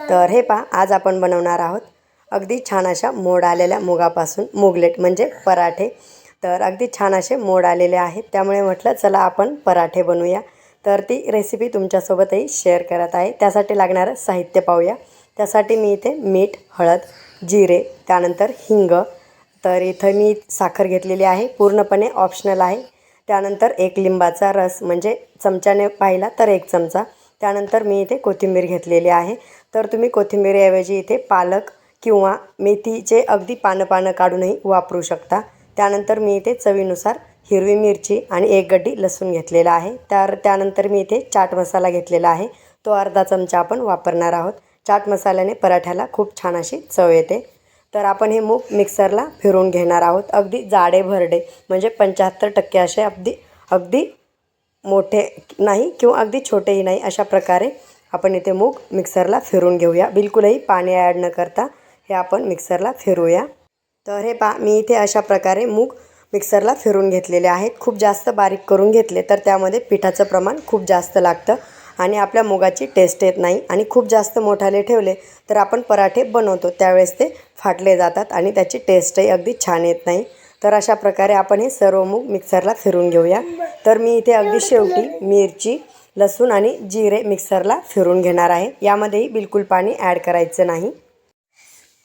तर हे पहा, आज आपण बनवणार आहोत अगदी छान अशा मोड आलेल्या मुगापासून मुगलेट म्हणजे पराठे। तर अगदी छान असे मोड आलेले आहेत, त्यामुळे म्हटलं चला आपण पराठे बनवूया। तर ती रेसिपी तुमच्यासोबतही शेअर करत आहे। त्यासाठी लागणारं साहित्य पाहूया। त्यासाठी मी इथे मीठ, हळद, जिरे, त्यानंतर हिंग, तर इथं मी साखर घेतलेली आहे, पूर्णपणे ऑप्शनल आहे। त्यानंतर एक लिंबाचा रस म्हणजे चमच्याने पाहिला तर 1 चमचा। त्यानंतर मी इथे कोथिंबीर घेतलेली आहे। तर तुम्ही कोथिंबीरऐवजी इथे पालक किंवा मेथीचे अगदी पानं काढूनही वापरू शकता। त्यानंतर मी इथे चवीनुसार हिरवी मिरची आणि 1 गड्डी लसूण घेतलेला आहे। त्यानंतर मी इथे चाट मसाला घेतलेला आहे, तो अर्धा चमचा आपण वापरणार आहोत। चाट मसाल्याने पराठ्याला खूप छान अशी चव येते। तर आपण हे मूग मिक्सरला फिरवून घेणार आहोत, अगदी जाडे भरडे म्हणजे 75% असे अगदी मोठे नाही किंवा अगदी छोटेही नाही, अशा प्रकारे आपण इथे मूग मिक्सरला फिरवून घेऊया। बिलकुलही पाणी ॲड न करता हे आपण मिक्सरला फिरवूया। तर हे पहा, मी इथे अशा प्रकारे मूग मिक्सरला फिरवून घेतलेले आहेत। खूप जास्त बारीक करून घेतले तर त्यामध्ये पिठाचं प्रमाण खूप जास्त लागतं आणि आपल्या मुगाची टेस्ट येत नाही। आणि खूप जास्त मोठाले ठेवले तर आपण पराठे बनवतो त्यावेळेस ते फाटले जातात आणि त्याची टेस्टही अगदी छान येत नाही। तर अशा प्रकारे आपण हे सर्व मूग मिक्सरला फिरवून घेऊया। तर मी इथे अगदी शेवटी मिरची, लसूण आणि जिरे मिक्सरला फिरवून घेणार आहे। यामध्येही बिलकुल पाणी ॲड करायचं नाही।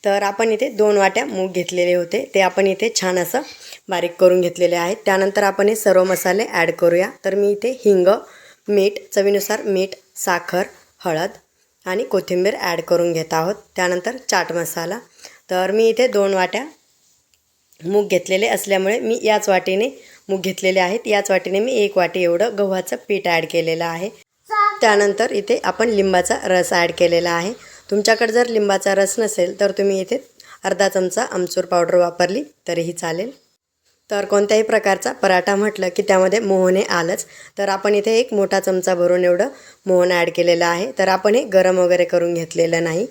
तर आपण इथे 2 वाट्या मूग घेतलेले होते, ते आपण इथे छान असं बारीक करून घेतलेले आहेत। त्यानंतर आपण हे सर्व मसाले ॲड करूया। तर मी इथे हिंग, मीठ, चवीनुसार मीठ, साखर, हळद आणि कोथिंबीर ॲड करून घेत आहोत। त्यानंतर चाट मसाला। तर मी इथे 2 वाट्या मूग घेतलेले असल्यामुळे मी याच वाटीने मूग घेतलेले आहेत, याच वाटीने मी 1 वाटी एवढं गव्हाचं पीठ ॲड केलेलं आहे। त्यानंतर इथे आपण लिंबाचा रस ॲड केलेला आहे। तुमच्याकडे जर लिंबाचा रस नसेल तर तुम्ही इथे अर्धा चमचा आमचूर पावडर वापरली तरीही चालेल। तर कोणत्याही प्रकारचा पराठा म्हटलं की त्यामध्ये मोहन हे आलंच। तर आपण इथे 1 मोठा चमचा भरून एवढं मोहन ॲड केलेलं आहे। तर आपण हे गरम वगैरे करून घेतलेलं नाही।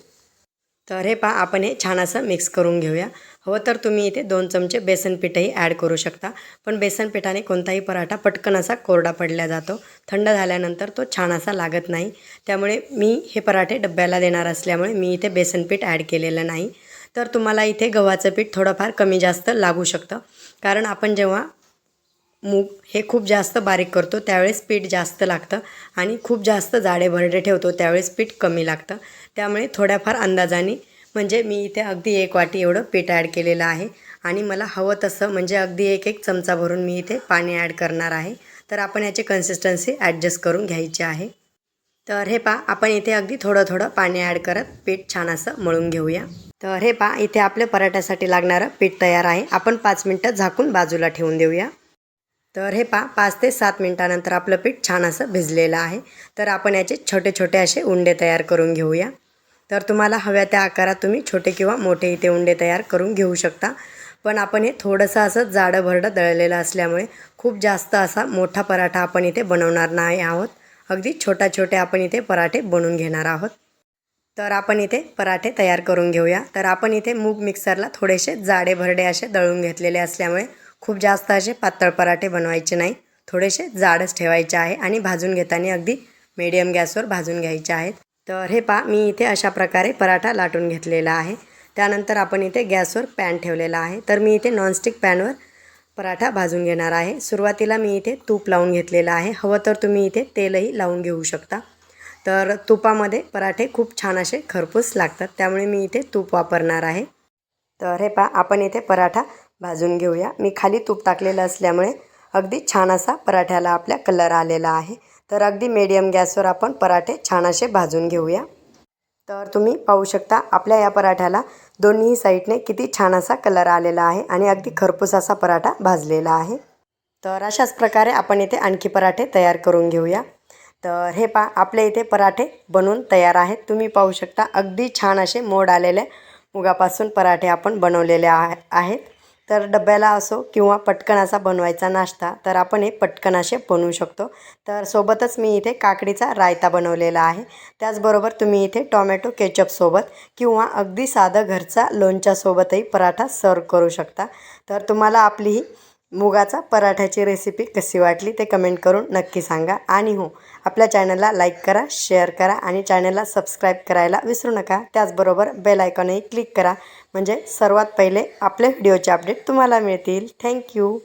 तर हे पहा, आपण हे छान असं मिक्स करून घेऊया। हवं तर तुम्ही इथे 2 चमचे बेसन पीठही ॲड करू शकता, पण बेसन पिठाने कोणताही पराठा पटकन असा कोरडा पडला जातो, थंड झाल्यानंतर तो छान असा लागत नाही। त्यामुळे मी हे पराठे डब्याला देणार असल्यामुळे मी इथे बेसन पीठ ॲड केलेलं नाही। तर तुम्हाला इथे गव्हाचं पीठ थोडंफार कमी जास्त लागू शकतं, कारण आपण जेव्हा मूग हे खूप जास्त बारीक करतो त्यावेळेस पीठ जास्त लागतं आणि खूप जास्त जाडे भरडे ठेवतो त्यावेळेस पीठ कमी लागतं। त्यामुळे थोड्याफार अंदाजाने, म्हणजे मी इथे अगदी 1 वाटी एवढं पीठ ॲड केलेलं आहे आणि मला हवं तसं म्हणजे अगदी 1 चमचा भरून मी इथे पाणी ॲड करणार आहे। तर आपण याची कन्सिस्टन्सी ॲडजस्ट करून घ्यायची आहे। तर हे पहा, आपण इथे अगदी थोडं पाणी ॲड करत पीठ छान असं मळून घेऊया। तर हे पहा, इथे आपल्या पराठ्यासाठी लागणारं पीठ तयार आहे। आपण 5 मिनटं झाकून बाजूला ठेवून देऊया। तर हे पहा, 5 ते 7 मिनटानंतर आपलं पीठ छान असं भिजलेलं आहे। तर आपण याचे छोटे छोटे असे उंडे तयार करून घेऊया। तर तुम्हाला हव्या त्या आकारात तुम्ही छोटे किंवा मोठे इथे उंडे तयार करून घेऊ शकता, पण आपण हे थोडंसं असं जाडं भरडं दळलेलं असल्यामुळे खूप जास्त असा मोठा पराठा आपण इथे बनवणार नाही आहोत, अगदी छोटे आपण इथे पराठे बनवून घेणार आहोत। तर आपण इथे पराठे तयार करून घेऊया। तर आपण इथे मूग मिक्सरला थोडेसे जाडे भरडे असे दळून घेतलेले असल्यामुळे खूप जास्त असे पातळ पराठे बनवायचे नाही, थोडेसे जाडच ठेवायचे आहे आणि भाजून घेताना अगदी मीडियम गॅसवर भाजून घ्यायचे आहेत। तर हे पहा, मी इथे अशा प्रकारे पराठा लाटून घेतलेला आहे। त्यानंतर आपण इथे गॅसवर पॅन ठेवलेला आहे। तर मी इथे नॉनस्टिक पॅनवर पराठा भाजून घेणार आहे। सुरुवातीला मी इथे तूप लावून घेतलेलं आहे, हवं तर तुम्ही इथे तेलही लावून घेऊ शकता। तर तुपामध्ये पराठे खूप छान असे खरपूस लागतात, त्यामुळे मी इथे तूप वापरणार आहे। तर हे पहा, आपण इथे पराठा भाजून घेऊया। मी खाली तूप टाकलेलं असल्यामुळे अगदी छान असा पराठ्याला आपल्या कलर आलेला आहे। तर अगदी मीडियम गॅसवर आपण पराठे छान असे भाजून घेऊया। तर तुम्ही पाहू शकता आपल्या या पराठ्याला दोन्ही साईडने किती छान असा कलर आलेला आहे आणि अगदी खरपूस असा पराठा भाजलेला आहे। तर अशाच प्रकारे आपण इथे आणखी पराठे तयार करून घेऊया। तर हे पहा, आपले इथे पराठे बनवून तयार आहेत। तुम्ही पाहू शकता अगदी छान असे मोड आलेले मुगापासून पराठे आपण बनवलेले आहेत। तर डब्याला असो किंवा पटकन असा बनवायचा नाश्ता, तर आपण हे पटकन असे बनवू शकतो। तर सोबतच मी इथे काकडीचा रायता बनवलेला आहे। त्याचबरोबर तुम्ही इथे टोमॅटो केचपसोबत किंवा अगदी साधं घरचा लोणच्यासोबतही पराठा सर्व करू शकता। तर तुम्हाला आपली ही मुगाचा पराठ्याची रेसिपी कशी वाटली ते कमेंट करून नक्की सांगा. आणि हो, आपल्या चॅनलला लाईक करा, शेअर करा आणि चॅनलला सबस्क्राईब करायला विसरू नका. त्याचबरोबर बेल आयकॉनही क्लिक करा म्हणजे सर्वात पहिले आपले व्हिडिओचे अपडेट तुम्हाला मिळतील. थँक्यू.